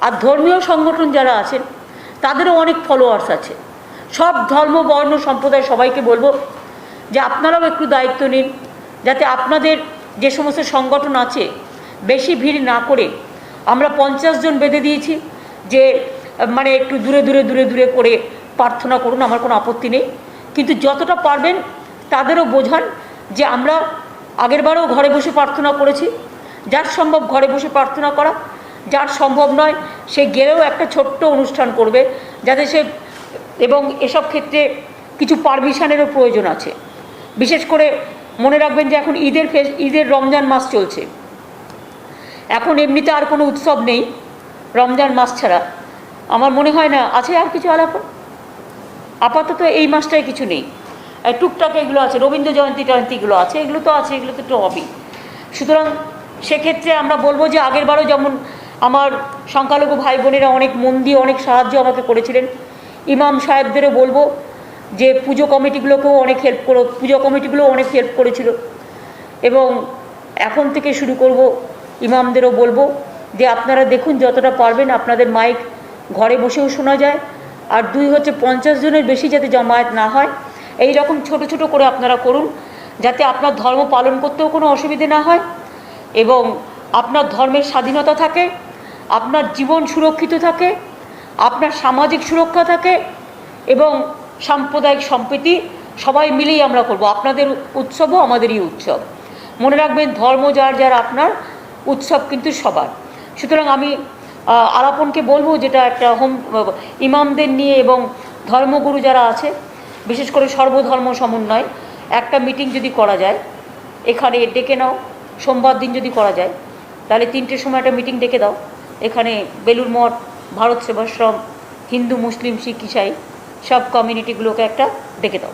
আর ধর্মীয় সংগঠন যারা আছেন তাদেরও অনেক ফলোয়ার্স আছে। সব ধর্ম, বর্ণ, সম্প্রদায় সবাইকে বলবো যে আপনারাও একটু দায়িত্ব নিন, যাতে আপনাদের যে সমস্ত সংগঠন আছে বেশি ভিড় না করে, আমরা 50 জন বেঁধে দিয়েছি যে মানে একটু দূরে দূরে দূরে দূরে করে প্রার্থনা করুন, আমার কোনো আপত্তি নেই, কিন্তু যতটা পারবেন তাদেরও বোঝান যে আমরা আগেরবারও ঘরে বসে প্রার্থনা করেছি, যার সম্ভব ঘরে বসে প্রার্থনা করা, যার সম্ভব নয় সে গেলেও একটা ছোট্ট অনুষ্ঠান করবে, যাতে সে, এবং এসব ক্ষেত্রে কিছু পারমিশনেরও প্রয়োজন আছে। বিশেষ করে মনে রাখবেন যে এখন ঈদের রমজান মাস চলছে, এখন এমনিতে আর কোনো উৎসব নেই রমজান মাস ছাড়া। আমার মনে হয় না আছে আর কিছু আপাতত এই মাসটায় কিছু নেই, টুকটাক এগুলো আছে, রবীন্দ্র জয়ন্তীগুলো আছে, এগুলো তো আছে, এগুলো তো একটু হবেই। সুতরাং সেক্ষেত্রে আমরা বলবো যে আগেরবারও যেমন আমার সংখ্যালঘু ভাই বোনেরা অনেক মন দিয়ে অনেক সাহায্য আমাকে করেছিলেন, ইমাম সাহেবদেরও বলবো যে পুজো কমিটিগুলোকেও অনেক হেল্প করেছিল, এবং এখন থেকে শুরু করব ইমামদেরও বলবো যে আপনারা দেখুন যতটা পারবেন আপনাদের মাইক ঘরে বসেও শোনা যায়, আর 2 হচ্ছে 50 জনের বেশি যাতে জমায়েত না হয়, এই রকম ছোট ছোট করে আপনারা করুন, যাতে আপনার ধর্ম পালন করতেও কোনো অসুবিধে না হয় এবং আপনার ধর্মের স্বাধীনতা থাকে, আপনার জীবন সুরক্ষিত থাকে, আপনার সামাজিক সুরক্ষা থাকে এবং সাম্প্রদায়িক সম্প্রীতি সবাই মিলেই আমরা করব। আপনাদের উৎসবও আমাদেরই উৎসব। মনে রাখবেন ধর্ম যার যার, আপনার উৎসব কিন্তু সবার। সুতরাং আমি আলাপনকে বলবো যেটা একটা ইমামদের নিয়ে এবং ধর্মগুরু যারা আছে, বিশেষ করে সর্বধর্ম সমন্বয় একটা মিটিং যদি করা যায়, এখানে ডেকে নাও, সোমবার দিন যদি করা যায় তাহলে 3টের সময় একটা মিটিং ডেকে দাও, এখানে বেলুড় মঠ, ভারত সেবাশ্রম, হিন্দু, মুসলিম, শিখ, ইসাই সব কমিউনিটিগুলোকে একটা ডেকে দাও।